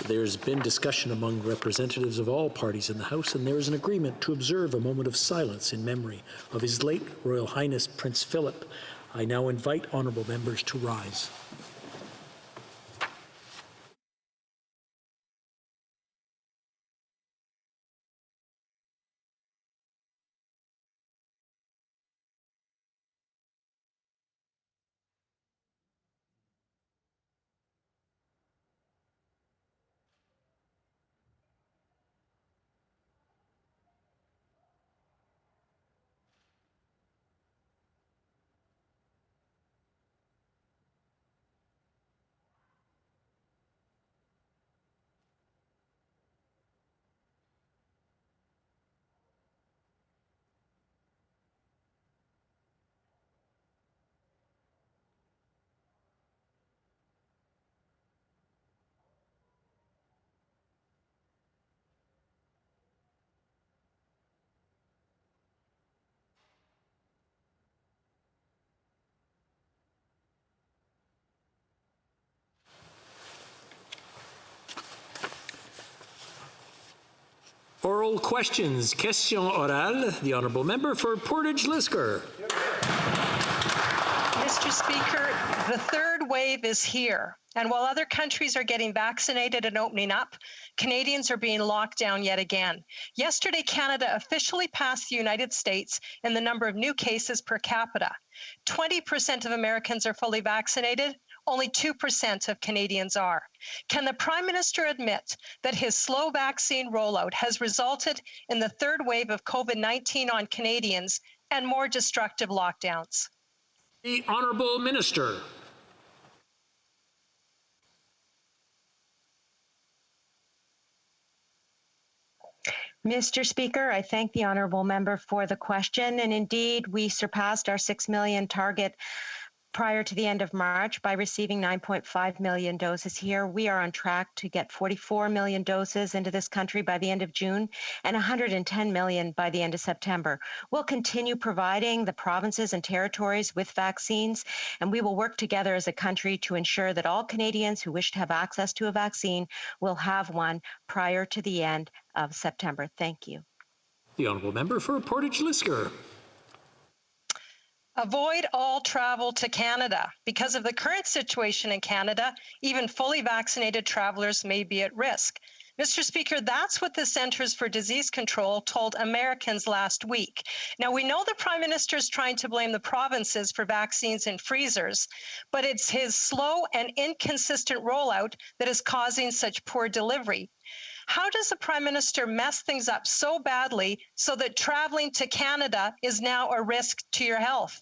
There's been discussion among representatives of all parties in the House, and there is an agreement to observe a moment of silence in memory of His late Royal Highness Prince Philip. I now invite honourable members to rise. Oral questions. Question orale. The honourable member for Portage-Lisker. Mr. Speaker, the third wave is here. And while other countries are getting vaccinated and opening up, Canadians are being locked down yet again. Yesterday, Canada officially passed the United States in the number of new cases per capita. 20% of Americans are fully vaccinated. Only 2% of Canadians are. Can the Prime Minister admit that his slow vaccine rollout has resulted in the third wave of COVID-19 on Canadians and more destructive lockdowns? The Honourable Minister. Mr. Speaker, I thank the honourable member for the question. And indeed, we surpassed our 6 million target prior to the end of March by receiving 9.5 million doses here. We are on track to get 44 million doses into this country by the end of June and 110 million by the end of September. We'll continue providing the provinces and territories with vaccines, and we will work together as a country to ensure that all Canadians who wish to have access to a vaccine will have one prior to the end of September. Thank you. The honourable member for Portage-Lisker. Avoid all travel to Canada. Because of the current situation in Canada, even fully vaccinated travelers may be at risk. Mr. Speaker, that's what the Centres for Disease Control told Americans last week. Now, we know the Prime Minister is trying to blame the provinces for vaccines in freezers, but it's his slow and inconsistent rollout that is causing such poor delivery. How does the Prime Minister mess things up so badly so that traveling to Canada is now a risk to your health?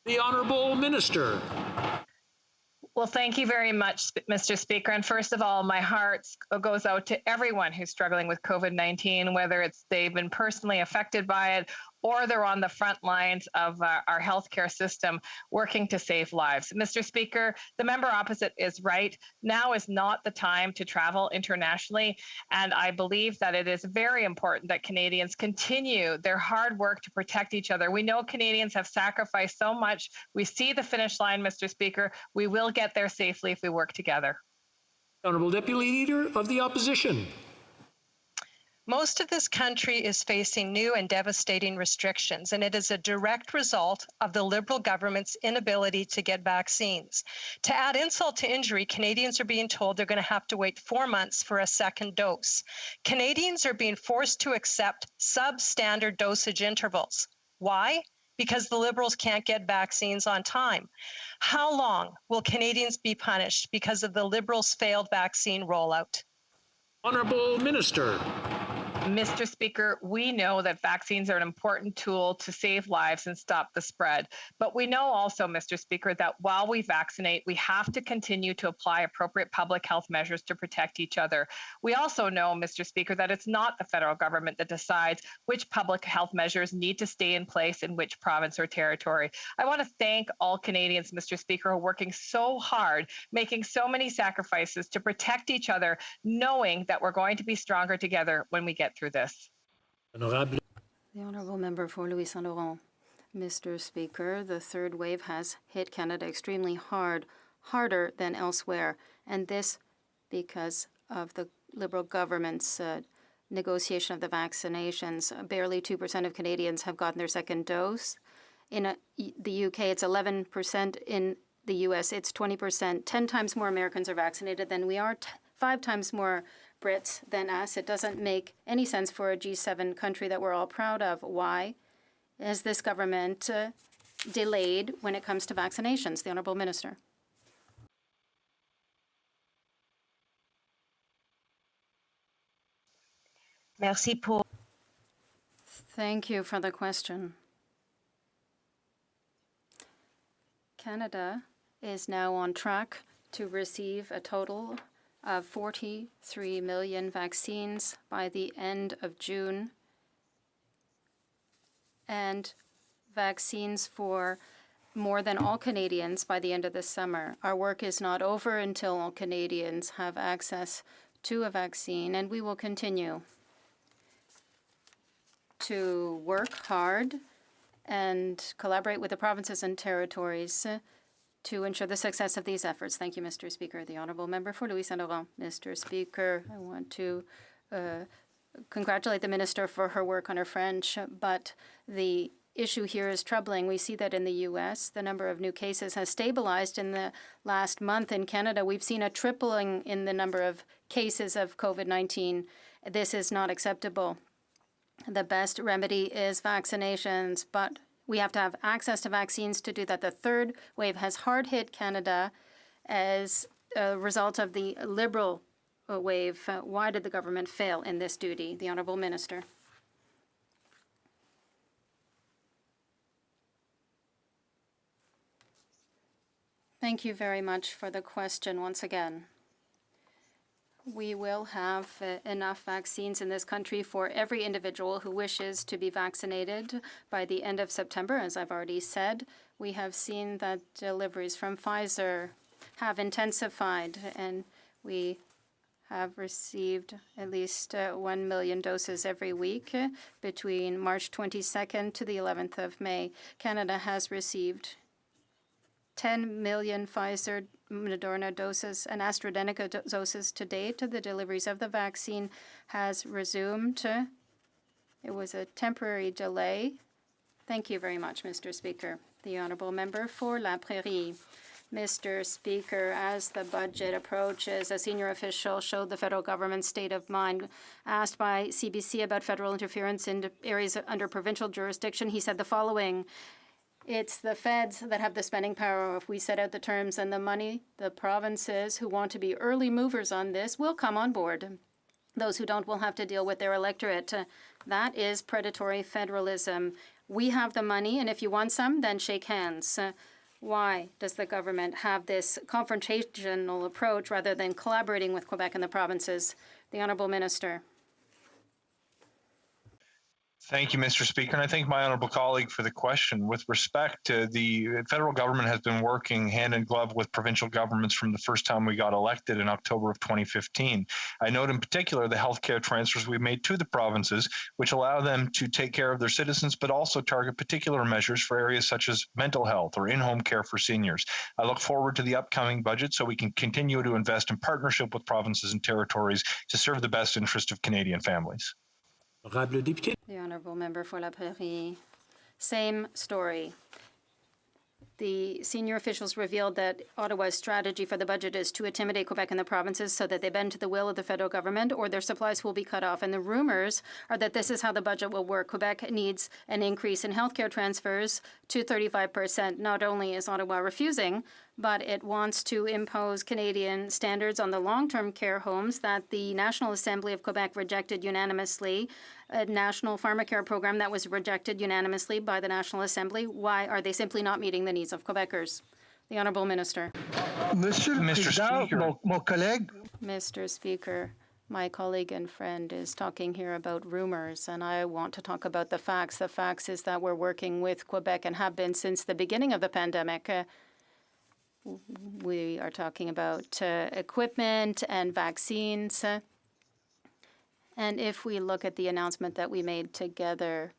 The Honourable Minister. Well, thank you very much, Mr. Speaker. And first of all, my heart goes out to everyone who's struggling with COVID-19, whether they've been personally affected by it or they're on the front lines of our healthcare system working to save lives. Mr. Speaker, the member opposite is right. Now is not the time to travel internationally, and I believe that it is very important that Canadians continue their hard work to protect each other. We know Canadians have sacrificed so much. We see the finish line, Mr. Speaker. We will get there safely if we work together. Honourable Deputy Leader of the Opposition. Most of this country is facing new and devastating restrictions, and it is a direct result of the Liberal government's inability to get vaccines. To add insult to injury, Canadians are being told they're going to have to wait 4 months for a second dose. Canadians are being forced to accept substandard dosage intervals. Why? Because the Liberals can't get vaccines on time. How long will Canadians be punished because of the Liberals' failed vaccine rollout? Honourable Minister. Mr. Speaker, we know that vaccines are an important tool to save lives and stop the spread. But we know also, Mr. Speaker, that while we vaccinate, we have to continue to apply appropriate public health measures to protect each other. We also know, Mr. Speaker, that it's not the federal government that decides which public health measures need to stay in place in which province or territory. I want to thank all Canadians, Mr. Speaker, who are working so hard, making so many sacrifices to protect each other, knowing that we're going to be stronger together when we get through this. Honorable. The Honourable Member for Louis Saint Laurent. Mr. Speaker, the third wave has hit Canada extremely hard, harder than elsewhere, and this because of the Liberal government's negotiation of the vaccinations. Barely 2% of Canadians have gotten their second dose. In the UK, it's 11%. In the US, it's 20%. 10 times more Americans are vaccinated than we are. 5 times more Brits than us. It doesn't make any sense for a G7 country that we're all proud of. Why is this government delayed when it comes to vaccinations? The Honourable Minister. Merci pour. Thank you for the question. Canada is now on track to receive a total of 43 million vaccines by the end of June, and vaccines for more than all Canadians by the end of the summer. Our work is not over until all Canadians have access to a vaccine, and we will continue to work hard and collaborate with the provinces and territories to ensure the success of these efforts. Thank you, Mr. Speaker. The Honourable Member for Louis Saint Laurent. Mr. Speaker, I want to congratulate the Minister for her work on her French, but the issue here is troubling. We see that in the U.S., the number of new cases has stabilized in the last month. In Canada, we've seen a tripling in the number of cases of COVID-19. This is not acceptable. The best remedy is vaccinations, but we have to have access to vaccines to do that. The third wave has hard hit Canada as a result of the Liberal wave. Why did the government fail in this duty? The Honourable Minister. Thank you very much for the question once again. We will have enough vaccines in this country for every individual who wishes to be vaccinated by the end of September. As I've already said, we have seen that deliveries from Pfizer have intensified, and we have received at least 1 million doses every week between March 22nd to the 11th of May. Canada has received 10 million Pfizer Moderna doses and AstraZeneca doses to date. The deliveries of the vaccine has resumed. It was a temporary delay. Thank you very much, Mr. Speaker. The Honourable Member for La Prairie. Mr. Speaker, as the budget approaches, a senior official showed the federal government's state of mind. Asked by CBC about federal interference in areas under provincial jurisdiction, he said the following: it's the feds that have the spending power. If we set out the terms and the money, the provinces who want to be early movers on this will come on board. Those who don't will have to deal with their electorate. That is predatory federalism. We have the money, and if you want some, then shake hands. Why does the government have this confrontational approach rather than collaborating with Quebec and the provinces? The Honourable Minister. Thank you, Mr. Speaker, and I thank my honourable colleague for the question. With respect to the federal government has been working hand in glove with provincial governments from the first time we got elected in October of 2015. I note in particular the healthcare transfers we've made to the provinces, which allow them to take care of their citizens, but also target particular measures for areas such as mental health or in-home care for seniors. I look forward to the upcoming budget so we can continue to invest in partnership with provinces and territories to serve the best interest of Canadian families. The Honourable Member for La Prairie. Same story. The senior officials revealed that Ottawa's strategy for the budget is to intimidate Quebec and the provinces so that they bend to the will of the federal government or their supplies will be cut off. And the rumors are that this is how the budget will work. Quebec needs an increase in healthcare transfers to 35%. Not only is Ottawa refusing, but it wants to impose Canadian standards on the long-term care homes that the National Assembly of Quebec rejected unanimously, a national pharmacare program that was rejected unanimously by the National Assembly. Why are they simply not meeting the needs of Quebecers? The Honourable Minister. Mr. Speaker. Mr. Speaker, my colleague and friend is talking here about rumors, and I want to talk about the facts. The facts is that we're working with Quebec and have been since the beginning of the pandemic. We are talking about equipment and vaccines. And if we look at the announcement that we made together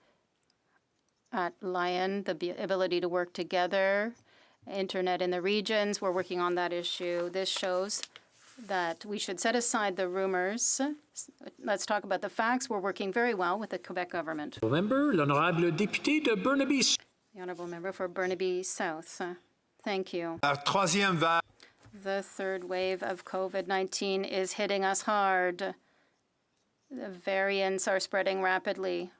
at Lion, the ability to work together, internet in the regions, we're working on that issue. This shows that we should set aside the rumors. Let's talk about the facts. We're working very well with the Quebec government. Member, l'honorable député de Burnaby. The honourable member for Burnaby South. Thank you. La troisième vague. The third wave of COVID-19 is hitting us hard. The variants are spreading rapidly.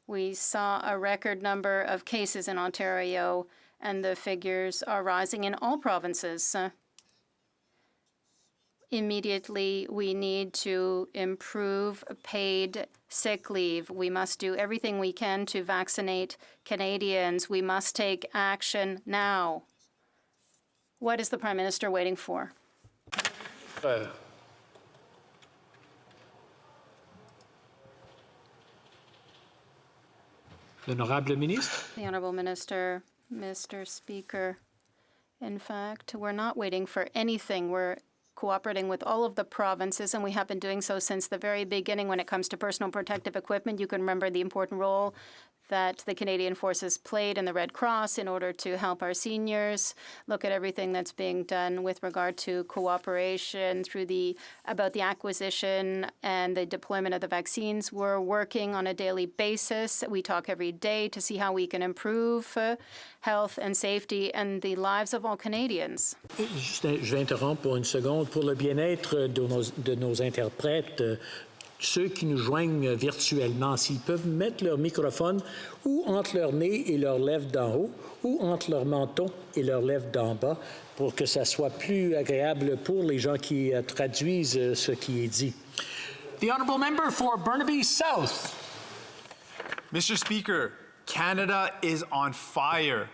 We saw a record number of cases in Ontario, and the figures are rising in all provinces. Immediately, we need to improve paid sick leave. We must do everything we can to vaccinate Canadians. We must take action now. What is the Prime Minister waiting for? L'honorable ministre. The Honourable Minister, Mr. Speaker. In fact, we're not waiting for anything. We're cooperating with all of the provinces, and we have been doing so since the very beginning when it comes to personal protective equipment. You can remember the important role that the Canadian Forces played in the Red Cross in order to help our seniors. Look at everything that's being done with regard to cooperation about the acquisition and the deployment of the vaccines. We're working on a daily basis. We talk every day to see how we can improve health and safety and the lives of all Canadians. Je vais interrompre pour une seconde pour le bien-être de nos interprètes. Ceux qui nous joignent virtuellement, s'ils peuvent mettre leur microphone ou entre leur nez et leurs lèvres d'en haut, ou entre leur menton et leurs lèvres d'en bas, pour que ça soit plus agréable pour les gens qui traduisent ce qui est dit. The honourable member for Burnaby South. Mr. Speaker, Canada is on fire.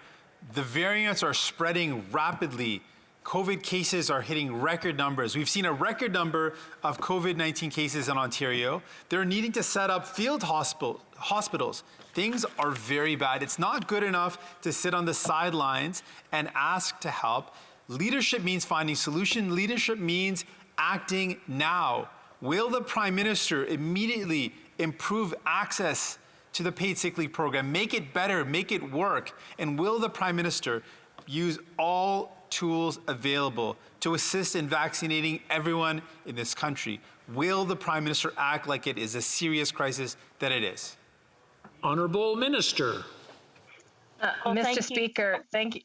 The variants are spreading rapidly. COVID cases are hitting record numbers. We've seen a record number of COVID-19 cases in Ontario. They're needing to set up field hospitals. Things are very bad. It's not good enough to sit on the sidelines and ask to help. Leadership means finding solutions. Leadership means acting now. Will the Prime Minister immediately improve access to the paid sick leave program, make it better, make it work? And will the Prime Minister use all tools available to assist in vaccinating everyone in this country? Will the Prime Minister act like it is a serious crisis that it is? Honourable Minister. Mr. Speaker, thank you.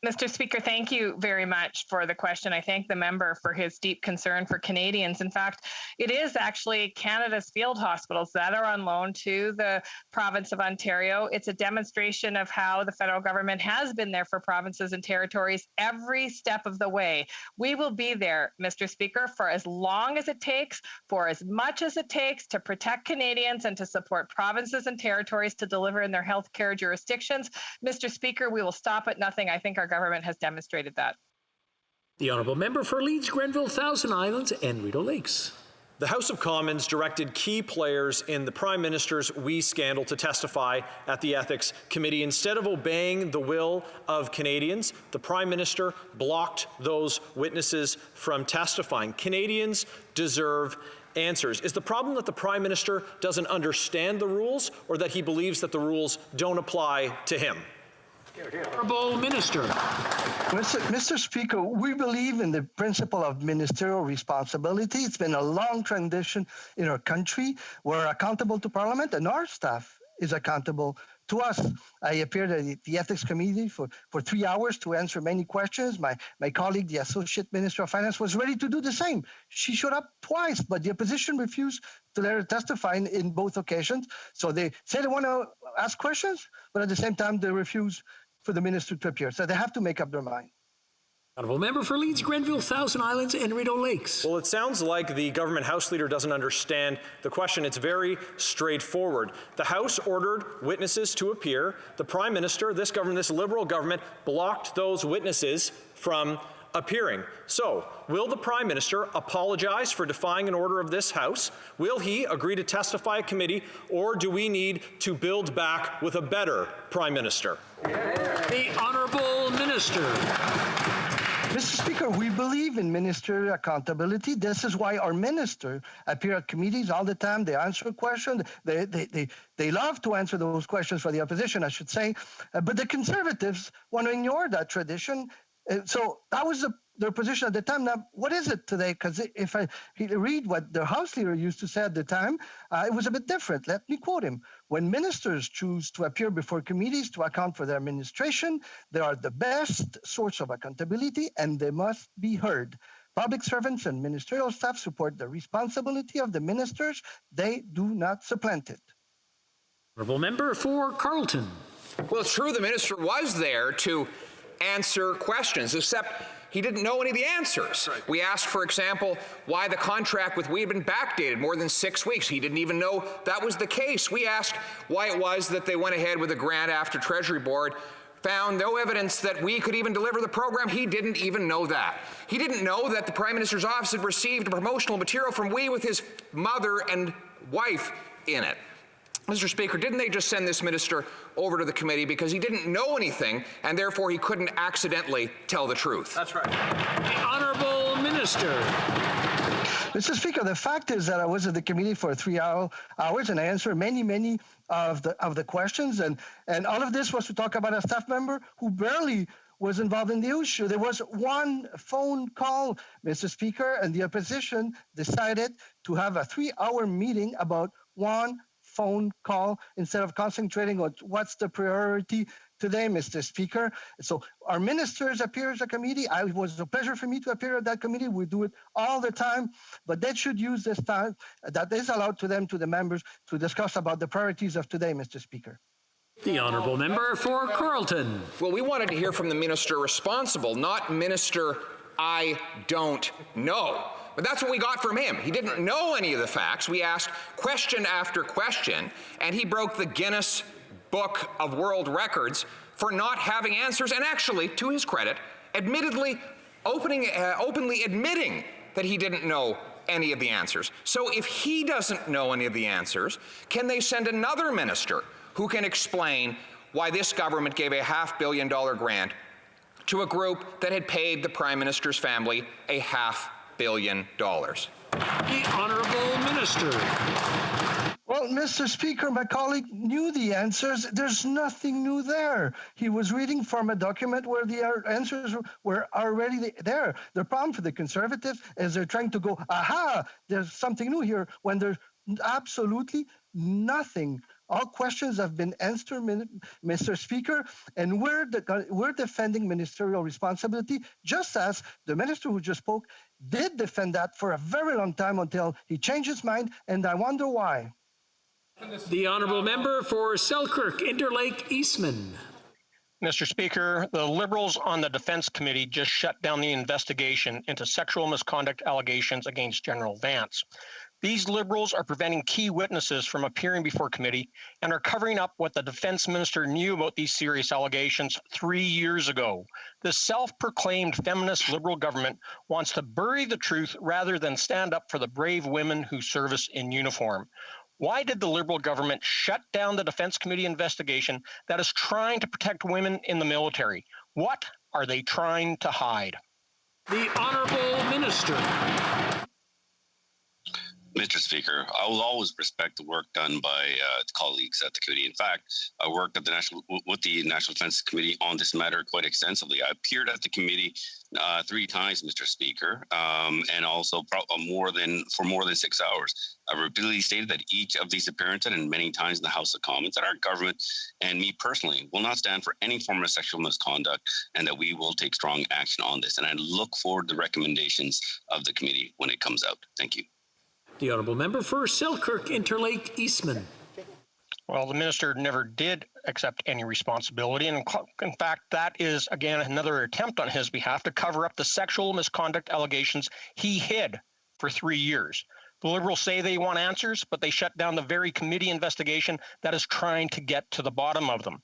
Mr. Speaker, thank you very much for the question. I thank the member for his deep concern for Canadians. In fact, it is actually Canada's field hospitals that are on loan to the province of Ontario. It's a demonstration of how the federal government has been there for provinces and territories every step of the way. We will be there, Mr. Speaker, for as long as it takes, for as much as it takes to protect Canadians and to support provinces and territories to deliver in their healthcare jurisdictions. Mr. Speaker, we will stop at nothing. I think our government has demonstrated that. The honourable member for Leeds, Grenville, Thousand Islands and Rideau Lakes. The House of Commons directed key players in the Prime Minister's WE scandal to testify at the Ethics Committee. Instead of obeying the will of Canadians, the Prime Minister blocked those witnesses from testifying. Canadians deserve answers. Is the problem that the Prime Minister doesn't understand the rules, or that he believes that the rules don't apply to him? Honourable Minister. Mr. Speaker, we believe in the principle of ministerial responsibility. It's been a long tradition in our country. We're accountable to Parliament, and our staff is accountable to us. I appeared at the Ethics Committee for 3 hours to answer many questions. My colleague, the Associate Minister of Finance, was ready to do the same. She showed up twice, but the opposition refused to let her testify in both occasions. So they say they want to ask questions, but at the same time, they refuse for the minister to appear. So they have to make up their mind. Honourable member for Leeds, Grenville, Thousand Islands and Rideau Lakes. Well, it sounds like the government House Leader doesn't understand the question. It's very straightforward. The House ordered witnesses to appear. The Prime Minister, this government, this Liberal government, blocked those witnesses from appearing. So, will the Prime Minister apologize for defying an order of this House? Will he agree to testify at committee, or do we need to build back with a better Prime Minister? The Honourable Minister. Mr. Speaker, we believe in ministerial accountability. This is why our ministers appear at committees all the time. They answer questions. They love to answer those questions for the opposition, I should say. But the Conservatives want to ignore that tradition. So that was their position at the time. Now, what is it today? Because if I read what the House Leader used to say at the time, it was a bit different. Let me quote him. When ministers choose to appear before committees to account for their administration, they are the best source of accountability and they must be heard. Public servants and ministerial staff support the responsibility of the ministers. They do not supplant it. Honourable member for Carleton. Well, it's true the minister was there to answer questions, except he didn't know any of the answers. Right. We asked, for example, why the contract with we had been backdated more than 6 weeks. He didn't even know that was the case. We asked why it was that they went ahead with a grant after Treasury Board, found no evidence that we could even deliver the program. He didn't even know that. He didn't know that the Prime Minister's office had received promotional material from we with his mother and wife in it. Mr. Speaker, didn't they just send this minister over to the committee because he didn't know anything and therefore he couldn't accidentally tell the truth? That's right. The Honourable Minister. Mr. Speaker, the fact is that I was at the committee for 3 hours and I answered many of the questions, and all of this was to talk about a staff member who barely was involved in the issue. There was one phone call, Mr. Speaker, and the opposition decided to have a 3-hour meeting about one phone call instead of concentrating on what's the priority today, Mr. Speaker. So our ministers appear as a committee. It was a pleasure for me to appear at that committee. We do it all the time, but they should use this time that is allowed to them, to the members, to discuss about the priorities of today, Mr. Speaker. The Honourable Member for Carleton. Well, we wanted to hear from the minister responsible, not Minister I don't know. But that's what we got from him. He didn't know any of the facts. We asked question after question, and he broke the Guinness Book of World Records for not having answers, and actually, to his credit, openly admitting that he didn't know any of the answers. So if he doesn't know any of the answers, can they send another minister who can explain why this government gave a $500 million grant to a group that had paid the Prime Minister's family a $500 million? The Honourable Minister. Well, Mr. Speaker, my colleague knew the answers. There's nothing new there. He was reading from a document where the answers were already there. The problem for the Conservatives is they're trying to go, aha, there's something new here, when there's absolutely nothing. All questions have been answered, Mr. Speaker, and we're defending ministerial responsibility, just as the minister who just spoke did defend that for a very long time until he changed his mind, and I wonder why. The Honourable Member for Selkirk, Interlake, Eastman. Mr. Speaker, the Liberals on the Defence Committee just shut down the investigation into sexual misconduct allegations against General Vance. These Liberals are preventing key witnesses from appearing before committee and are covering up what the Defence Minister knew about these serious allegations 3 years ago. The self-proclaimed feminist Liberal government wants to bury the truth rather than stand up for the brave women who service in uniform. Why did the Liberal government shut down the Defence Committee investigation that is trying to protect women in the military? What are they trying to hide? The Honourable Minister. Mr. Speaker, I will always respect the work done by colleagues at the committee. In fact, I worked at with the National Defence Committee on this matter quite extensively. I appeared at the committee 3 times, Mr. Speaker, and also for more than 6 hours. I repeatedly stated that each of these appearances and many times in the House of Commons that our government and me personally will not stand for any form of sexual misconduct and that we will take strong action on this. And I look forward to the recommendations of the committee when it comes out. Thank you. The Honourable Member for Selkirk, Interlake, Eastman. Well, the minister never did accept any responsibility. And in fact, that is, again, another attempt on his behalf to cover up the sexual misconduct allegations he hid for 3 years. The Liberals say they want answers, but they shut down the very committee investigation that is trying to get to the bottom of them.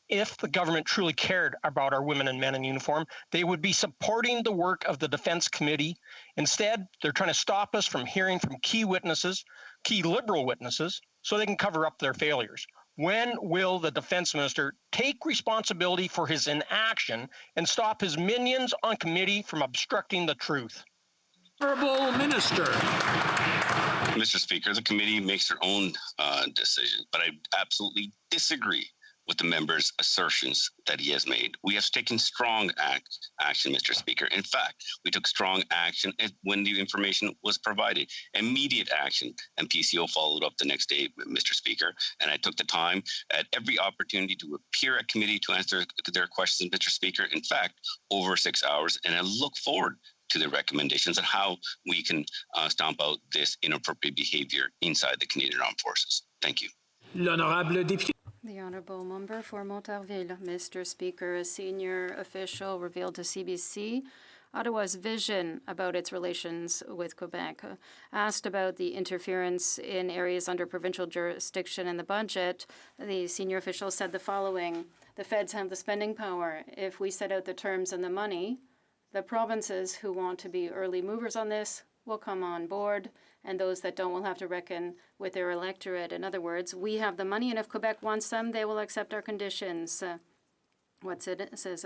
If the government truly cared about our women and men in uniform, they would be supporting the work of the Defence Committee. Instead, they're trying to stop us from hearing from key witnesses, key Liberal witnesses, so they can cover up their failures. When will the Defence Minister take responsibility for his inaction and stop his minions on committee from obstructing the truth? Honourable Minister. Mr. Speaker, the committee makes their own decision, but I absolutely disagree with the member's assertions that he has made. We have taken strong action, Mr. Speaker. In fact, we took strong action when the information was provided, immediate action, and PCO followed up the next day, Mr. Speaker. And I took the time at every opportunity to appear at committee to answer their questions, Mr. Speaker. In fact, over 6 hours, and I look forward to the recommendations on how we can stomp out this inappropriate behavior inside the Canadian Armed Forces. Thank you. L'honorable député. The Honourable Member for Montarville. Mr. Speaker, a senior official revealed to CBC Ottawa's vision about its relations with Quebec. Asked about the interference in areas under provincial jurisdiction in the budget, the senior official said the following: the feds have the spending power. If we set out the terms and the money, the provinces who want to be early movers on this will come on board, and those that don't will have to reckon with their electorate. In other words, we have the money, and if Quebec wants them, they will accept our conditions. What's it? It says,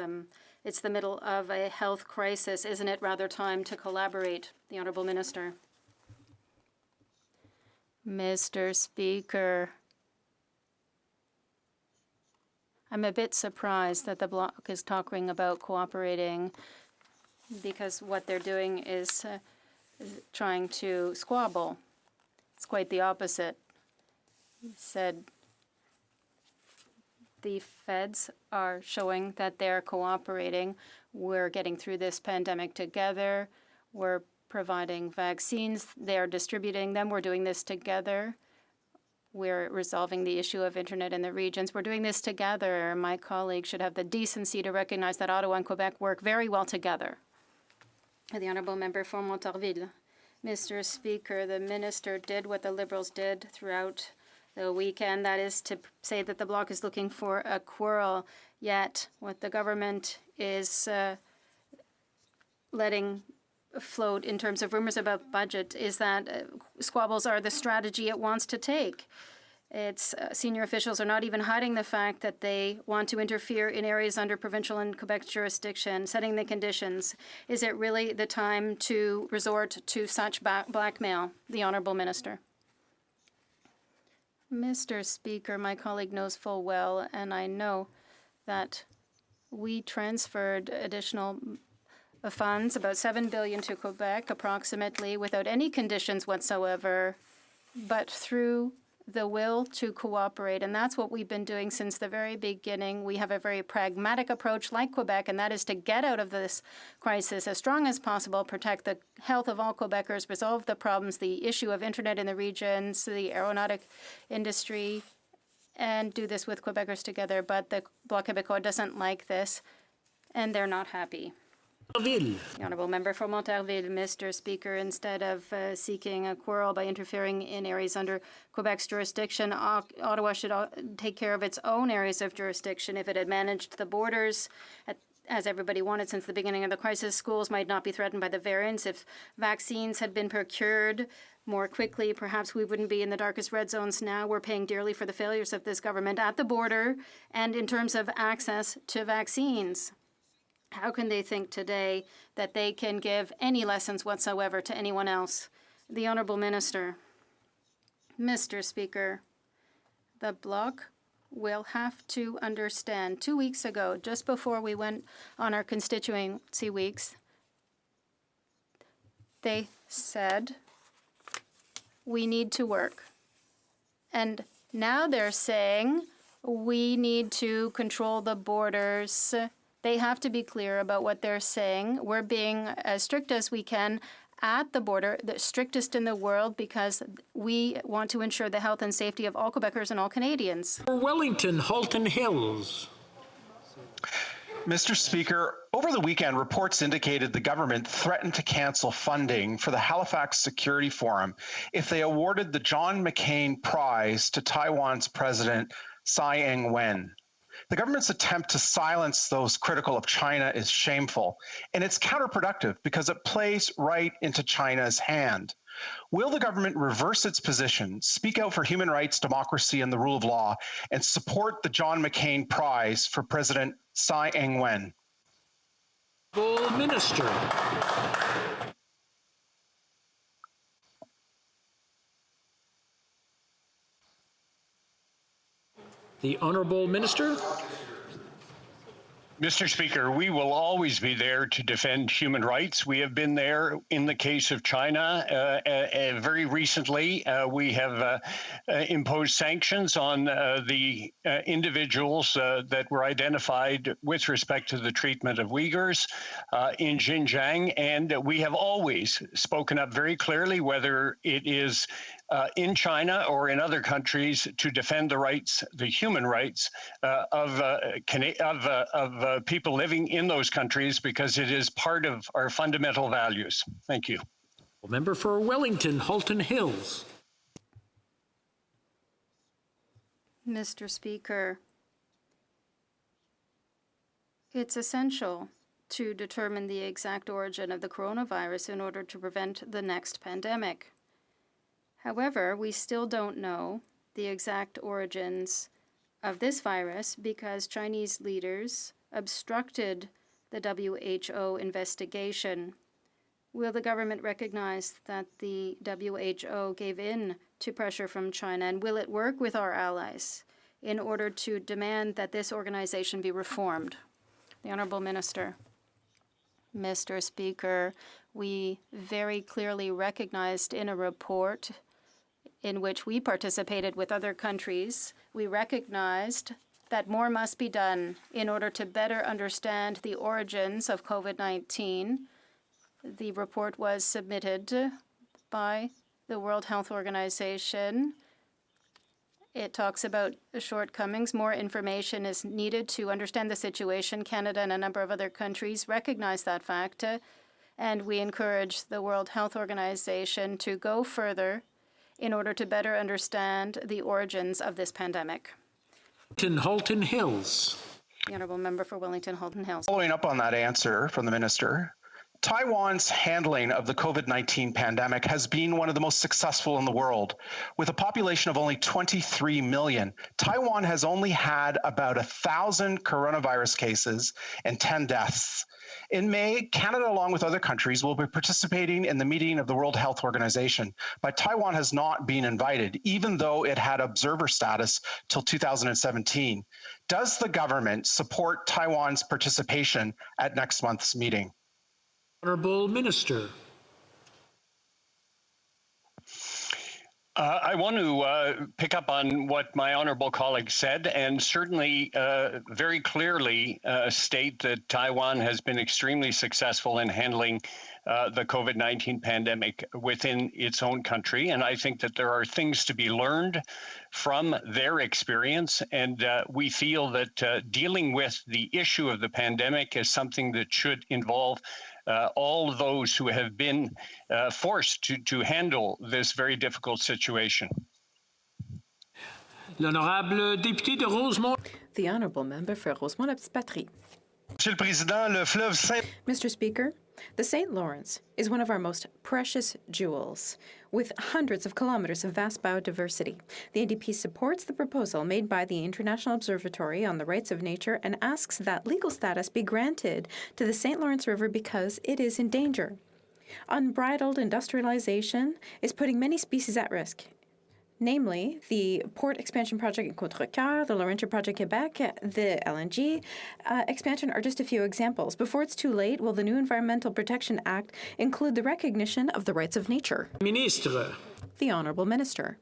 it's the middle of a health crisis. Isn't it rather time to collaborate? The Honourable Minister. Mr. Speaker, I'm a bit surprised that the Bloc is talking about cooperating, because what they're doing is trying to squabble. It's quite the opposite. He said the feds are showing that they're cooperating. We're getting through this pandemic together. We're providing vaccines. They're distributing them. We're doing this together. We're resolving the issue of internet in the regions. We're doing this together. My colleague should have the decency to recognize that Ottawa and Quebec work very well together. The Honourable Member for Montarville. Mr. Speaker, the Minister did what the Liberals did throughout the weekend, that is to say that the Bloc is looking for a quarrel, yet what the government is letting float in terms of rumors about budget is that squabbles are the strategy it wants to take. Its senior officials are not even hiding the fact that they want to interfere in areas under provincial and Quebec jurisdiction, setting the conditions. Is it really the time to resort to such blackmail? The Honourable Minister. Mr. Speaker, my colleague knows full well, and I know that we transferred additional funds, about $7 billion to Quebec, approximately, without any conditions whatsoever, but through the will to cooperate. And that's what we've been doing since the very beginning. We have a very pragmatic approach like Quebec, and that is to get out of this crisis as strong as possible, protect the health of all Quebecers, resolve the problems, the issue of internet in the regions, the aeronautic industry, and do this with Quebecers together. But the Bloc Québécois doesn't like this, and they're not happy. The Honourable Member for Montarville. Mr. Speaker, instead of seeking a quarrel by interfering in areas under Quebec's jurisdiction, Ottawa should take care of its own areas of jurisdiction. If it had managed the borders as everybody wanted since the beginning of the crisis, schools might not be threatened by the variants. If vaccines had been procured more quickly, perhaps we wouldn't be in the darkest red zones now. We're paying dearly for the failures of this government at the border and in terms of access to vaccines. How can they think today that they can give any lessons whatsoever to anyone else? The Honourable Minister. Mr. Speaker, the Bloc will have to understand. 2 weeks ago, just before we went on our constituency weeks, they said we need to work. And now they're saying we need to control the borders. They have to be clear about what they're saying. We're being as strict as we can at the border, the strictest in the world, because we want to ensure the health and safety of all Quebecers and all Canadians. For Wellington, Halton Hills. Mr. Speaker, over the weekend, reports indicated the government threatened to cancel funding for the Halifax Security Forum if they awarded the John McCain Prize to Taiwan's President Tsai Ing-wen. The government's attempt to silence those critical of China is shameful, and it's counterproductive because it plays right into China's hand. Will the government reverse its position, speak out for human rights, democracy, and the rule of law, and support the John McCain Prize for President Tsai Ing-wen? Minister. The Honourable Minister. Mr. Speaker, we will always be there to defend human rights. We have been there in the case of China. Very recently, we have imposed sanctions on the individuals that were identified with respect to the treatment of Uyghurs in Xinjiang. And we have always spoken up very clearly, whether it is in China or in other countries, to defend the rights, the human rights of people living in those countries, because it is part of our fundamental values. Thank you. Member for Wellington, Halton Hills. Mr. Speaker, it's essential to determine the exact origin of the coronavirus in order to prevent the next pandemic. However, we still don't know the exact origins of this virus because Chinese leaders obstructed the WHO investigation. Will the government recognize that the WHO gave in to pressure from China, and will it work with our allies in order to demand that this organization be reformed? The Honourable Minister. Mr. Speaker, we very clearly recognized in a report in which we participated with other countries, we recognized that more must be done in order to better understand the origins of COVID-19. The report was submitted by the World Health Organization. It talks about shortcomings. More information is needed to understand the situation. Canada and a number of other countries recognize that fact, and we encourage the World Health Organization to go further in order to better understand the origins of this pandemic. Halton Hills. The Honourable Member for Wellington, Halton Hills. Following up on that answer from the minister, Taiwan's handling of the COVID-19 pandemic has been one of the most successful in the world. With a population of only 23 million, Taiwan has only had about 1,000 coronavirus cases and 10 deaths. In May, Canada, along with other countries, will be participating in the meeting of the World Health Organization, but Taiwan has not been invited, even though it had observer status till 2017. Does the government support Taiwan's participation at next month's meeting? Honourable Minister. I want to pick up on what my honourable colleague said, and certainly very clearly state that Taiwan has been extremely successful in handling the COVID-19 pandemic within its own country. And I think that there are things to be learned from their experience. And we feel that dealing with the issue of the pandemic is something that should involve all of those who have been forced to handle this very difficult situation. L'honorable député de Rosemont. The Honourable Member for Rosemont-la-Petite-Patrie. Monsieur le Président, le fleuve Saint... Mr. Speaker, the St. Lawrence is one of our most precious jewels, with hundreds of kilometers of vast biodiversity. The NDP supports the proposal made by the International Observatory on the Rights of Nature and asks that legal status be granted to the St. Lawrence River because it is in danger. Unbridled industrialization is putting many species at risk, namely the port expansion project in Contrecoeur, the Laurentian Project Quebec, the LNG expansion are just a few examples. Before it's too late, will the new Environmental Protection Act include the recognition of the rights of nature? Ministre. The Honourable Minister.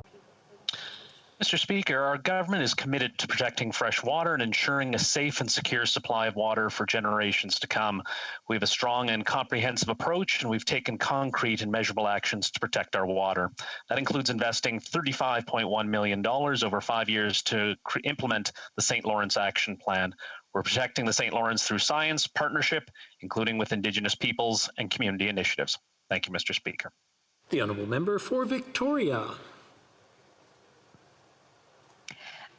Mr. Speaker, our government is committed to protecting fresh water and ensuring a safe and secure supply of water for generations to come. We have a strong and comprehensive approach, and we've taken concrete and measurable actions to protect our water. That includes investing $35.1 million over 5 years to implement the St. Lawrence Action Plan. We're protecting the St. Lawrence through science, partnership, including with Indigenous peoples and community initiatives. Thank you, Mr. Speaker. The Honourable Member for Victoria.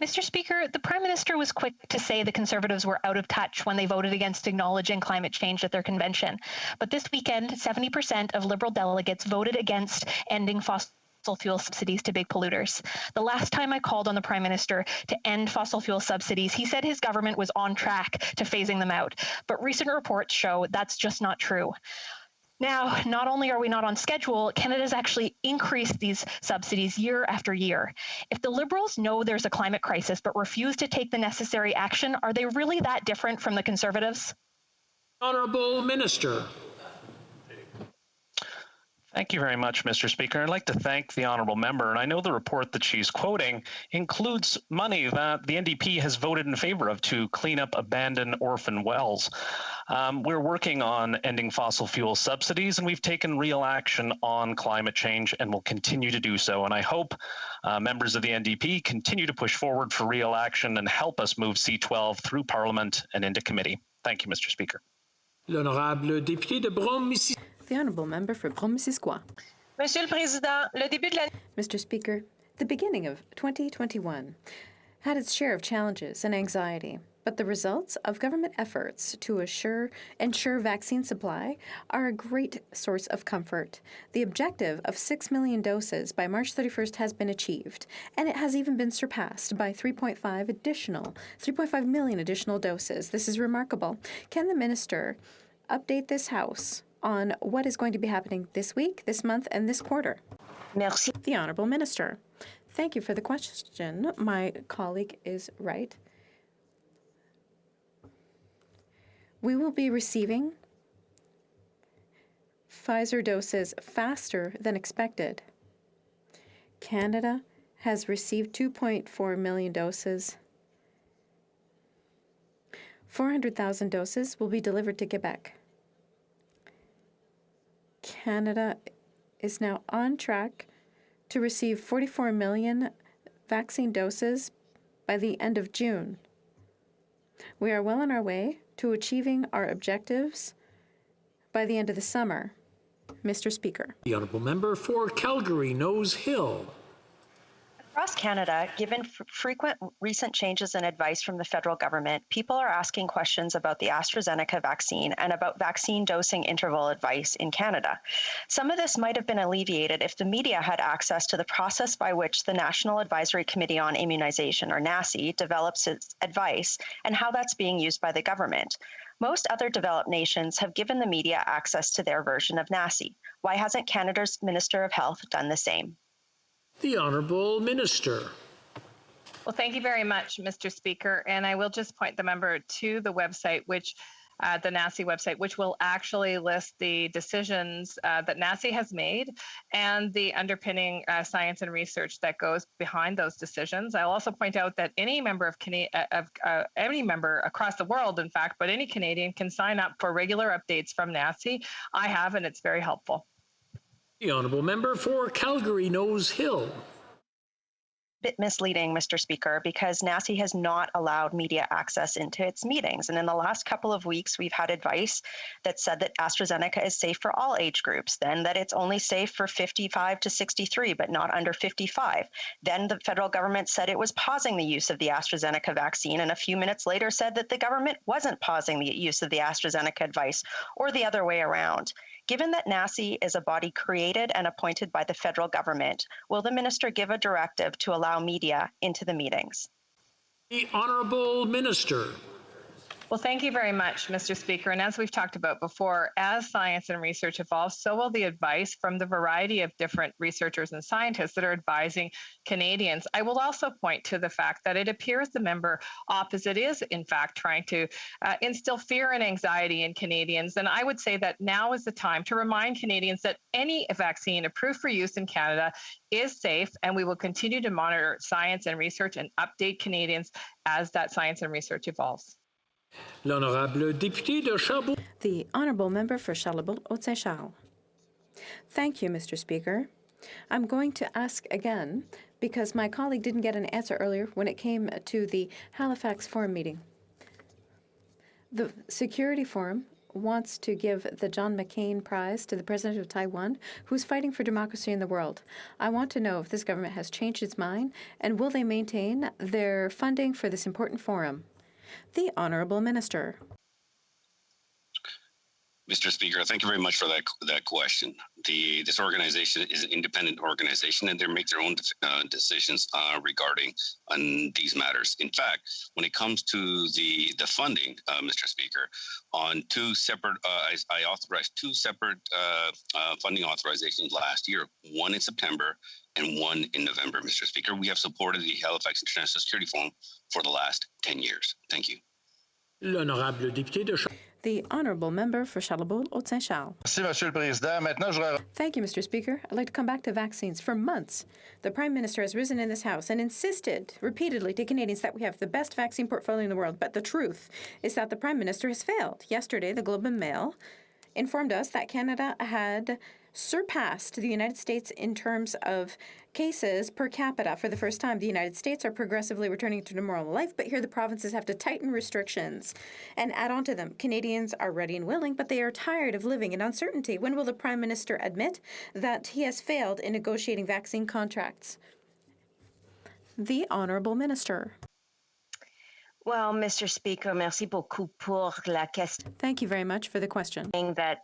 Mr. Speaker, the Prime Minister was quick to say the Conservatives were out of touch when they voted against acknowledging climate change at their convention. But this weekend, 70% of Liberal delegates voted against ending fossil fuel subsidies to big polluters. The last time I called on the Prime Minister to end fossil fuel subsidies, he said his government was on track to phasing them out. But recent reports show that's just not true. Now, not only are we not on schedule, Canada's actually increased these subsidies year after year. If the Liberals know there's a climate crisis but refuse to take the necessary action, are they really that different from the Conservatives? Honourable Minister. Thank you very much, Mr. Speaker. I'd like to thank the honourable member, and I know the report that she's quoting includes money that the NDP has voted in favour of to clean up abandoned orphan wells. We're working on ending fossil fuel subsidies, and we've taken real action on climate change and will continue to do so. And I hope members of the NDP continue to push forward for real action and help us move C12 through Parliament and into committee. Thank you, Mr. Speaker. L'honorable député de Brome-Missisquoi. The honourable member for Brome-Missisquoi. Monsieur le Président, le début de l'année. Mr. Speaker, the beginning of 2021 had its share of challenges and anxiety, but the results of government efforts to ensure vaccine supply are a great source of comfort. The objective of 6 million doses by March 31st has been achieved, and it has even been surpassed by 3.5 million additional doses. This is remarkable. Can the minister update this House on what is going to be happening this week, this month, and this quarter? Merci. The Honourable Minister. Thank you for the question. My colleague is right. We will be receiving Pfizer doses faster than expected. Canada has received 2.4 million doses. 400,000 doses will be delivered to Quebec. Canada is now on track to receive 44 million vaccine doses by the end of June. We are well on our way to achieving our objectives by the end of the summer. Mr. Speaker. The honourable member for Calgary Nose Hill. Across Canada, given frequent recent changes in advice from the federal government, people are asking questions about the AstraZeneca vaccine and about vaccine dosing interval advice in Canada. Some of this might have been alleviated if the media had access to the process by which the National Advisory Committee on Immunization, or NACI, develops its advice and how that's being used by the government. Most other developed nations have given the media access to their version of NACI. Why hasn't Canada's Minister of Health done the same? The Honourable Minister. Well, thank you very much, Mr. Speaker. And I will just point the member to the website, which the NACI website, which will actually list the decisions that NACI has made and the underpinning science and research that goes behind those decisions. I'll also point out that any member any member across the world, in fact, but any Canadian can sign up for regular updates from NACI. I have, and it's very helpful. The honourable member for Calgary Nose Hill. Bit misleading, Mr. Speaker, because NACI has not allowed media access into its meetings. And in the last couple of weeks, we've had advice that said that AstraZeneca is safe for all age groups, then that it's only safe for 55 to 63, but not under 55. Then the federal government said it was pausing the use of the AstraZeneca vaccine, and a few minutes later said that the government wasn't pausing the use of the AstraZeneca advice, or the other way around. Given that NACI is a body created and appointed by the federal government, will the minister give a directive to allow media into the meetings? The Honourable Minister. Well, thank you very much, Mr. Speaker. And as we've talked about before, as science and research evolves, so will the advice from the variety of different researchers and scientists that are advising Canadians. I will also point to the fact that it appears the member opposite is, in fact, trying to instill fear and anxiety in Canadians. And I would say that now is the time to remind Canadians that any vaccine approved for use in Canada is safe, and we will continue to monitor science and research and update Canadians as that science and research evolves. L'honorable député de Charbon. The honourable member for Charlebourg-Haute-Saint-Charles. Thank you, Mr. Speaker. I'm going to ask again because my colleague didn't get an answer earlier when it came to the Halifax Forum meeting. The Security Forum wants to give the John McCain Prize to the President of Taiwan, who's fighting for democracy in the world. I want to know if this government has changed its mind, and will they maintain their funding for this important forum? The Honourable Minister. Mr. Speaker, thank you very much for that question. This organization is an independent organization, and they make their own decisions regarding on these matters. In fact, when it comes to the funding, Mr. Speaker, on two separate, I authorized two separate funding authorizations last year, one in September and one in November, Mr. Speaker. We have supported the Halifax International Security Forum for the last 10 years. Thank you. L'honorable député de The honourable member for Charlebourg-Haute-Saint-Charles. Thank you, Mr. Speaker. I'd like to come back to vaccines. For months, the Prime Minister has risen in this House and insisted repeatedly to Canadians that we have the best vaccine portfolio in the world. But the truth is that the Prime Minister has failed. Yesterday, the Globe and Mail informed us that Canada had surpassed the United States in terms of cases per capita. For the first time, the United States are progressively returning to normal life, but here the provinces have to tighten restrictions and add on to them. Canadians are ready and willing, but they are tired of living in uncertainty. When will the Prime Minister admit that he has failed in negotiating vaccine contracts? The Honourable Minister. Well, Mr. Speaker, merci beaucoup pour la question. Thank you very much for the question. That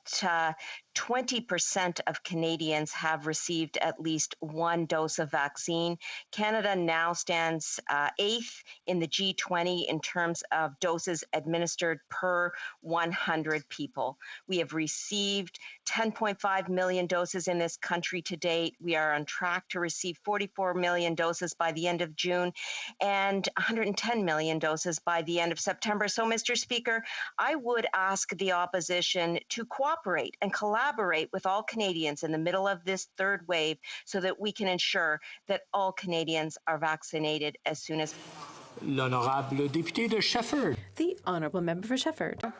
20% of Canadians have received at least one dose of vaccine. Canada now stands 8th in the G20 in terms of doses administered per 100 people. We have received 10.5 million doses in this country to date. We are on track to receive 44 million doses by the end of June and 110 million doses by the end of September. So, Mr. Speaker, I would ask the opposition to cooperate and collaborate with all Canadians in the middle of this third wave so that we can ensure that all Canadians are vaccinated as soon as possible. L'honorable député de Shefford. The honourable member for Shefford.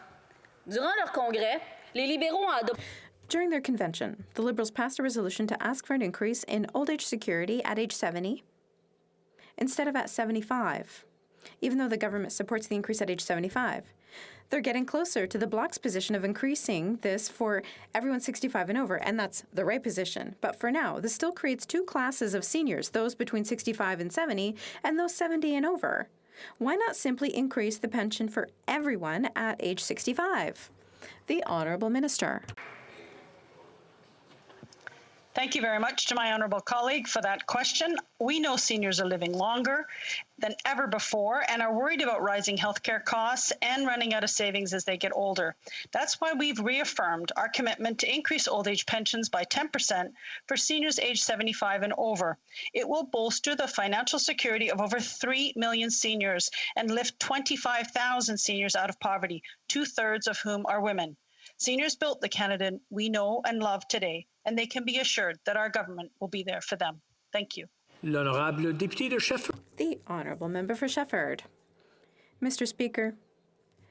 Durant leur congrès, les libéraux ont adopté. During their convention, the Liberals passed a resolution to ask for an increase in old age security at age 70 instead of at 75, even though the government supports the increase at age 75. They're getting closer to the Bloc's position of increasing this for everyone 65 and over, and that's the right position. But for now, this still creates two classes of seniors, those between 65 and 70, and those 70 and over. Why not simply increase the pension for everyone at age 65? The Honourable Minister. Thank you very much to my honourable colleague for that question. We know seniors are living longer than ever before and are worried about rising healthcare costs and running out of savings as they get older. That's why we've reaffirmed our commitment to increase old age pensions by 10% for seniors aged 75 and over. It will bolster the financial security of over 3 million seniors and lift 25,000 seniors out of poverty, 2/3 of whom are women. Seniors built the Canada we know and love today, and they can be assured that our government will be there for them. Thank you. L'honorable député de Shefford. The honourable member for Shefford. Mr. Speaker,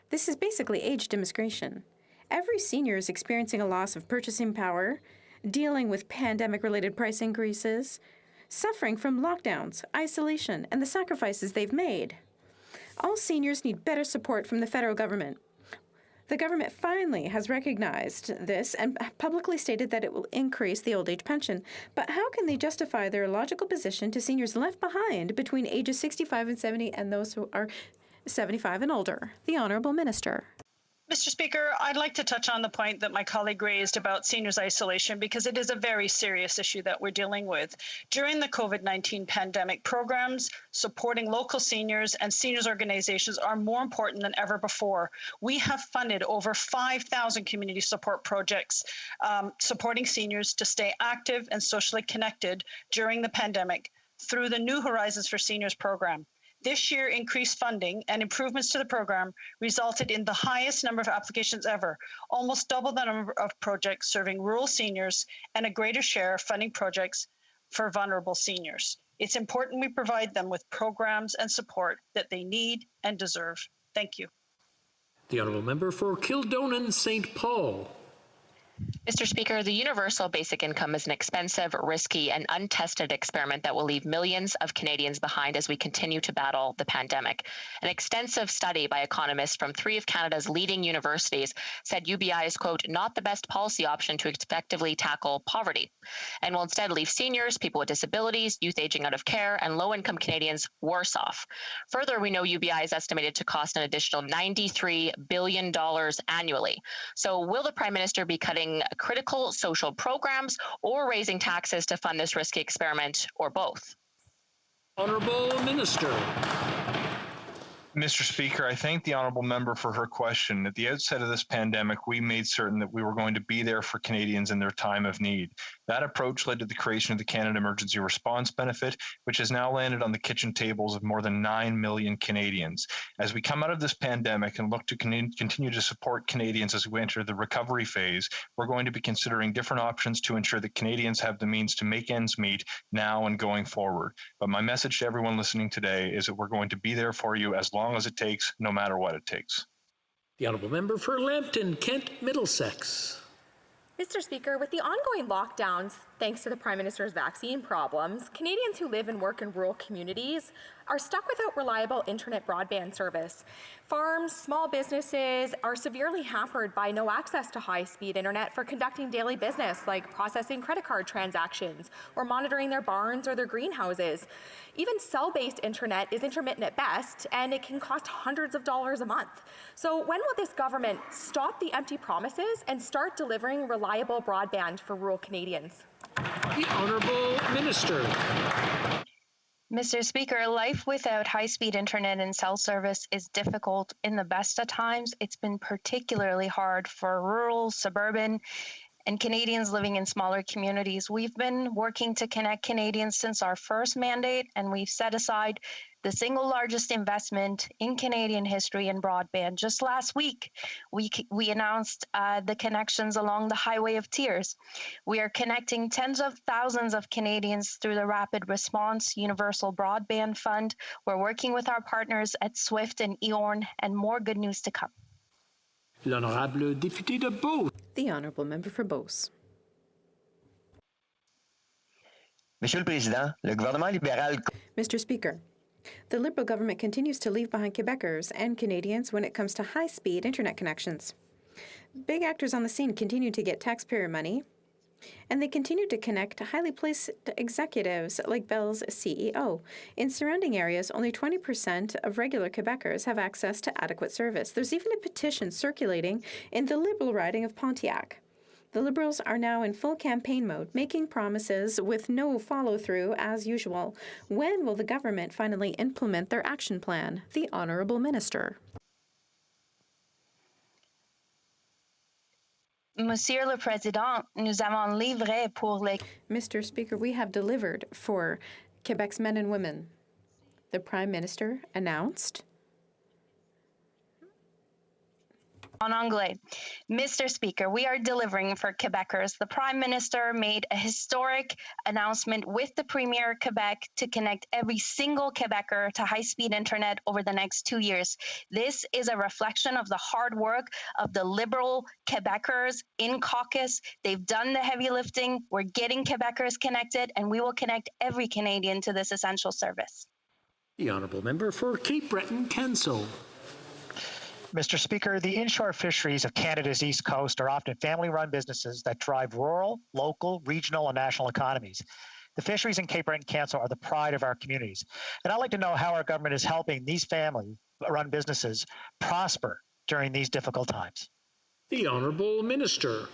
this is basically age discrimination. Every senior is experiencing a loss of purchasing power, dealing with pandemic-related price increases, suffering from lockdowns, isolation, and the sacrifices they've made. All seniors need better support from the federal government. The government finally has recognized this and publicly stated that it will increase the old age pension. But how can they justify their illogical position to seniors left behind between ages 65 and 70 and those who are 75 and older? The Honourable Minister. Mr. Speaker, I'd like to touch on the point that my colleague raised about seniors' isolation because it is a very serious issue that we're dealing with. During the COVID-19 pandemic, programs supporting local seniors and seniors organizations are more important than ever before. We have funded over 5,000 community support projects supporting seniors to stay active and socially connected during the pandemic through the New Horizons for Seniors program. This year, increased funding and improvements to the program resulted in the highest number of applications ever, almost double the number of projects serving rural seniors and a greater share of funding projects for vulnerable seniors. It's important we provide them with programs and support that they need and deserve. Thank you. The honourable member for Kildonan St. Paul. Mr. Speaker, the universal basic income is an expensive, risky, and untested experiment that will leave millions of Canadians behind as we continue to battle the pandemic. An extensive study by economists from 3 of Canada's leading universities said UBI is, quote, not the best policy option to effectively tackle poverty, and will instead leave seniors, people with disabilities, youth aging out of care, and low-income Canadians worse off. Further, we know UBI is estimated to cost an additional $93 billion annually. So will the Prime Minister be cutting critical social programs or raising taxes to fund this risky experiment, or both? Honourable Minister. Mr. Speaker, I thank the honourable member for her question. At the outset of this pandemic, we made certain that we were going to be there for Canadians in their time of need. That approach led to the creation of the Canada Emergency Response Benefit, which has now landed on the kitchen tables of more than 9 million Canadians. As we come out of this pandemic and look to continue to support Canadians as we enter the recovery phase, we're going to be considering different options to ensure that Canadians have the means to make ends meet now and going forward. But my message to everyone listening today is that we're going to be there for you as long as it takes, no matter what it takes. The honourable member for Lambton, Kent, Middlesex. Mr. Speaker, with the ongoing lockdowns, thanks to the Prime Minister's vaccine problems, Canadians who live and work in rural communities are stuck without reliable internet broadband service. Farms, small businesses are severely hampered by no access to high-speed internet for conducting daily business like processing credit card transactions or monitoring their barns or their greenhouses. Even cell-based internet is intermittent at best, and it can cost hundreds of dollars a month. So when will this government stop the empty promises and start delivering reliable broadband for rural Canadians? The Honourable Minister. Mr. Speaker, life without high-speed internet and cell service is difficult in the best of times. It's been particularly hard for rural, suburban, and Canadians living in smaller communities. We've been working to connect Canadians since our first mandate, and we've set aside the single largest investment in Canadian history in broadband. Just last week, we announced the connections along the Highway of Tears. We are connecting tens of thousands of Canadians through the Rapid Response Universal Broadband Fund. We're working with our partners at SWIFT and EORN, and more good news to come. L'honorable député de Beauce. The honourable member for Beauce. Monsieur le Président, le gouvernement libéral... Mr. Speaker, the Liberal government continues to leave behind Quebecers and Canadians when it comes to high-speed internet connections. Big actors on the scene continue to get taxpayer money, and they continue to connect highly placed executives like Bell's CEO. In surrounding areas, only 20% of regular Quebecers have access to adequate service. There's even a petition circulating in the Liberal riding of Pontiac. The Liberals are now in full campaign mode, making promises with no follow-through as usual. When will the government finally implement their action plan? The Honourable Minister. Monsieur le Président, nous avons livré pour les... Mr. Speaker, we have delivered for Quebec's men and women. The Prime Minister announced... En anglais. Mr. Speaker, we are delivering for Quebecers. The Prime Minister made a historic announcement with the Premier of Quebec to connect every single Quebecer to high-speed internet over the next 2 years. This is a reflection of the hard work of the Liberal Quebecers in caucus. They've done the heavy lifting. We're getting Quebecers connected, and we will connect every Canadian to this essential service. The honourable member for Cape Breton, Canso. Mr. Speaker, the inshore fisheries of Canada's East Coast are often family-run businesses that drive rural, local, regional, and national economies. The fisheries in Cape Breton Canso are the pride of our communities. And I'd like to know how our government is helping these family-run businesses prosper during these difficult times. The Honourable Minister.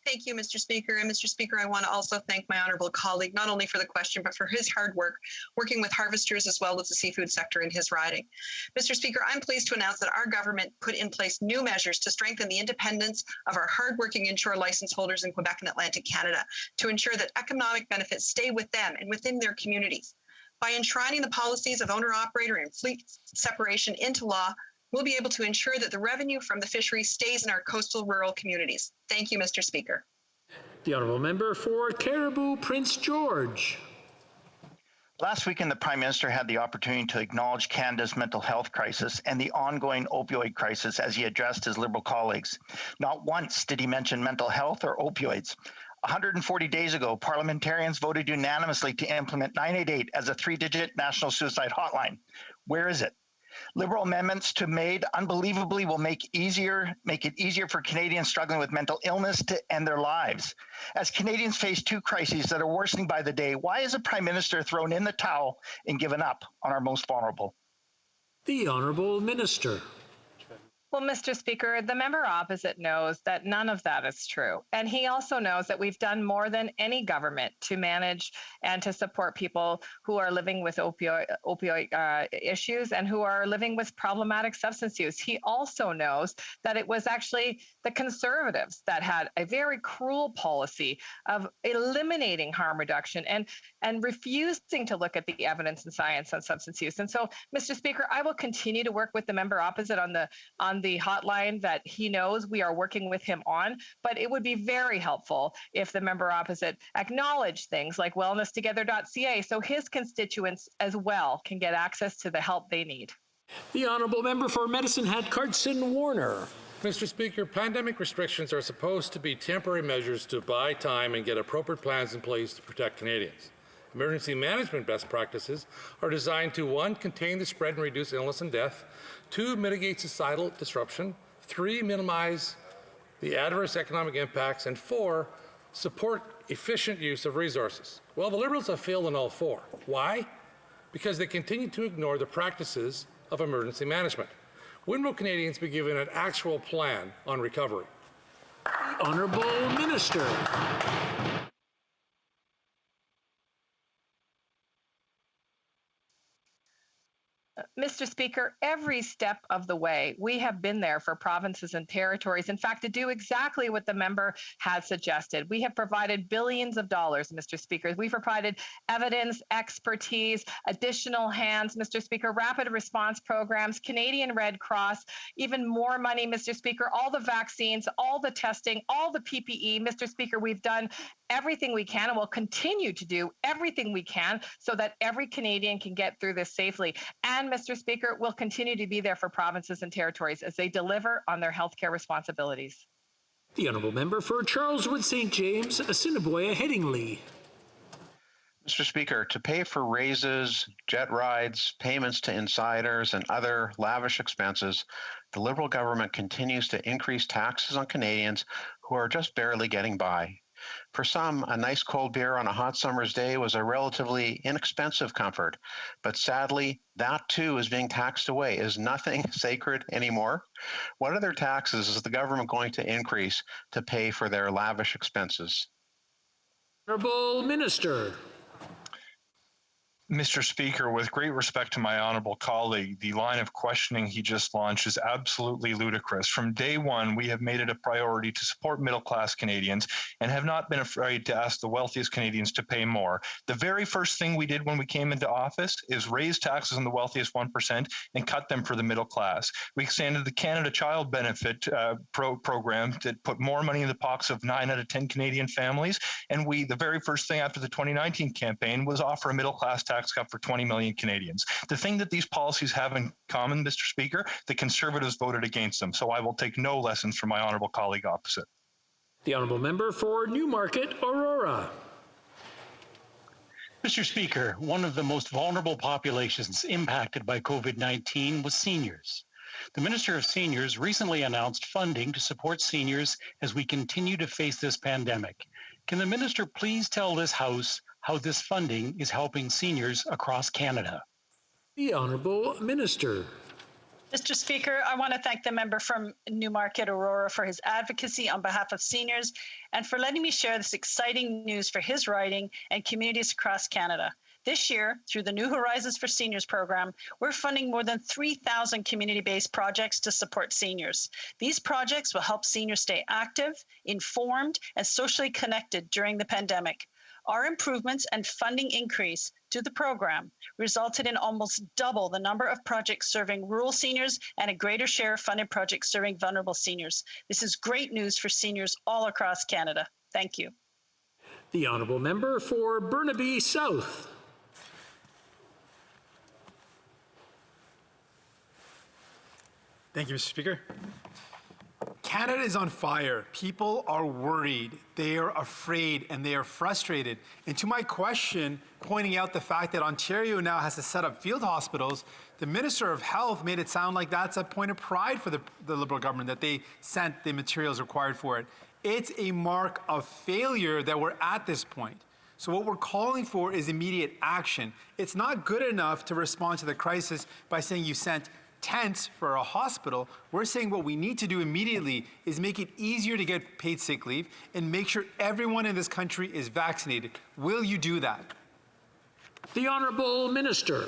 Thank you, Mr. Speaker. And Mr. Speaker, I want to also thank my honourable colleague, not only for the question, but for his hard work working with harvesters as well as the seafood sector in his riding. Mr. Speaker, I'm pleased to announce that our government put in place new measures to strengthen the independence of our hardworking inshore license holders in Quebec and Atlantic Canada to ensure that economic benefits stay with them and within their communities. By enshrining the policies of owner-operator and fleet separation into law, we'll be able to ensure that the revenue from the fishery stays in our coastal rural communities. Thank you, Mr. Speaker. The honourable member for Caribou, Prince George. Last weekend, the Prime Minister had the opportunity to acknowledge Canada's mental health crisis and the ongoing opioid crisis as he addressed his Liberal colleagues. Not once did he mention mental health or opioids. 140 days ago, parliamentarians voted unanimously to implement 988 as a 3-digit national suicide hotline. Where is it? Liberal amendments to MAID unbelievably will make it easier for Canadians struggling with mental illness to end their lives. As Canadians face two crises that are worsening by the day, why has the Prime Minister thrown in the towel and given up on our most vulnerable? The Honourable Minister. Well, Mr. Speaker, the member opposite knows that none of that is true. And he also knows that we've done more than any government to manage and to support people who are living with opioid issues and who are living with problematic substance use. He also knows that it was actually the Conservatives that had a very cruel policy of eliminating harm reduction and refusing to look at the evidence and science on substance use. And so, Mr. Speaker, I will continue to work with the member opposite on the hotline that he knows we are working with him on, but it would be very helpful if the member opposite acknowledged things like wellnesstogether.ca so his constituents as well can get access to the help they need. The Honourable Member for Medicine Hat Carson Warner. Mr. Speaker, pandemic restrictions are supposed to be temporary measures to buy time and get appropriate plans in place to protect Canadians. Emergency management best practices are designed to 1, contain the spread and reduce illness and death, 2, mitigate societal disruption, 3, minimize the adverse economic impacts, and 4, support efficient use of resources. Well, the Liberals have failed in all 4. Why? Because they continue to ignore the practices of emergency management. When will Canadians be given an actual plan on recovery? Honourable Minister. Mr. Speaker, every step of the way, we have been there for provinces and territories. In fact, to do exactly what the member has suggested. We have provided billions of dollars, Mr. Speaker. We've provided evidence, expertise, additional hands, Mr. Speaker, rapid response programs, Canadian Red Cross, even more money, Mr. Speaker, all the vaccines, all the testing, all the PPE. Mr. Speaker, we've done everything we can and will continue to do everything we can so that every Canadian can get through this safely. And Mr. Speaker, we'll continue to be there for provinces and territories as they deliver on their healthcare responsibilities. The Honourable Member for Charleswood St. James, Assiniboia Headingley. Mr. Speaker, to pay for raises, jet rides, payments to insiders, and other lavish expenses, the Liberal government continues to increase taxes on Canadians who are just barely getting by. For some, a nice cold beer on a hot summer's day was a relatively inexpensive comfort, but sadly, that too is being taxed away. Is nothing sacred anymore? What other taxes is the government going to increase to pay for their lavish expenses? Honourable Minister. Mr. Speaker, with great respect to my honourable colleague, the line of questioning he just launched is absolutely ludicrous. From day one, we have made it a priority to support middle-class Canadians and have not been afraid to ask the wealthiest Canadians to pay more. The very first thing we did when we came into office is raise taxes on the wealthiest 1% and cut them for the middle class. We extended the Canada Child Benefit program that put more money in the pockets of 9 out of 10 Canadian families. And the very first thing after the 2019 campaign was offer a middle-class tax cut for 20 million Canadians. The thing that these policies have in common, Mr. Speaker, the Conservatives voted against them. So I will take no lessons from my honourable colleague opposite. The Honourable Member for Newmarket, Aurora. Mr. Speaker, one of the most vulnerable populations impacted by COVID-19 was seniors. The Minister of Seniors recently announced funding to support seniors as we continue to face this pandemic. Can the Minister please tell this House how this funding is helping seniors across Canada? The Honourable Minister. Mr. Speaker, I want to thank the member from Newmarket, Aurora, for his advocacy on behalf of seniors and for letting me share this exciting news for his riding and communities across Canada. This year, through the New Horizons for Seniors program, we're funding more than 3,000 community-based projects to support seniors. These projects will help seniors stay active, informed, and socially connected during the pandemic. Our improvements and funding increase to the program resulted in almost double the number of projects serving rural seniors and a greater share of funded projects serving vulnerable seniors. This is great news for seniors all across Canada. Thank you. The Honourable Member for Burnaby South. Thank you, Mr. Speaker. Canada is on fire. People are worried, they are afraid, and they are frustrated. And to my question, pointing out the fact that Ontario now has to set up field hospitals, the Minister of Health made it sound like that's a point of pride for the Liberal government, that they sent the materials required for it. It's a mark of failure that we're at this point. So what we're calling for is immediate action. It's not good enough to respond to the crisis by saying you sent tents for a hospital. We're saying what we need to do immediately is make it easier to get paid sick leave and make sure everyone in this country is vaccinated. Will you do that? The Honourable Minister.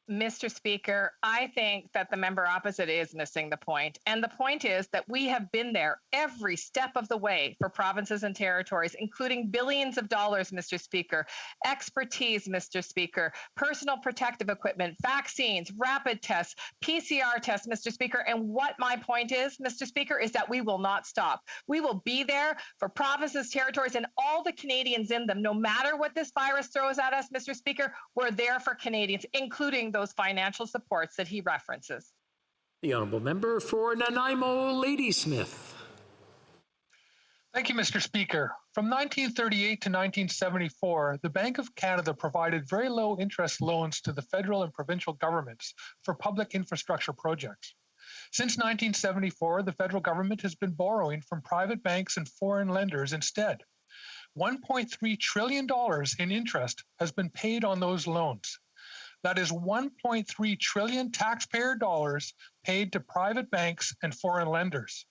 Mr. Speaker, I think that the member opposite is missing the point. And the point is that we have been there every step of the way for provinces and territories, including billions of dollars, Mr. Speaker, expertise, Mr. Speaker, personal protective equipment, vaccines, rapid tests, PCR tests, Mr. Speaker. And what my point is, Mr. Speaker, is that we will not stop. We will be there for provinces, territories, and all the Canadians in them. No matter what this virus throws at us, Mr. Speaker, we're there for Canadians, including those financial supports that he references. The Honourable Member for Nanaimo Ladysmith. Thank you, Mr. Speaker. From 1938 to 1974, the Bank of Canada provided very low interest loans to the federal and provincial governments for public infrastructure projects. Since 1974, the federal government has been borrowing from private banks and foreign lenders instead. $1.3 trillion in interest has been paid on those loans. That is 1.3 trillion taxpayer dollars paid to private banks and foreign lenders.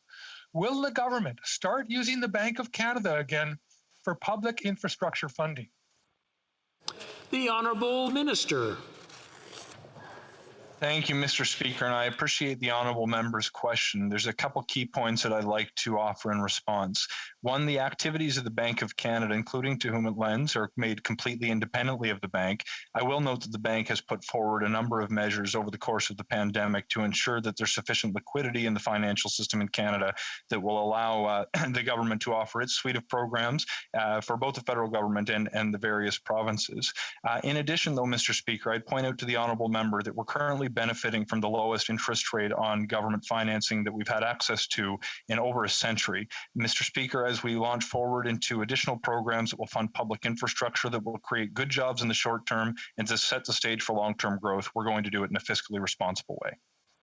Will the government start using the Bank of Canada again for public infrastructure funding? The Honourable Minister. Thank you, Mr. Speaker, and I appreciate the honourable member's question. There's a couple key points that I'd like to offer in response. One, the activities of the Bank of Canada, including to whom it lends, are made completely independently of the bank. I will note that the bank has put forward a number of measures over the course of the pandemic to ensure that there's sufficient liquidity in the financial system in Canada that will allow the government to offer its suite of programs for both the federal government and the various provinces. In addition, though, Mr. Speaker, I'd point out to the honourable member that we're currently benefiting from the lowest interest rate on government financing that we've had access to in over a century. Mr. Speaker, as we launch forward into additional programs that will fund public infrastructure that will create good jobs in the short term and to set the stage for long-term growth, we're going to do it in a fiscally responsible way.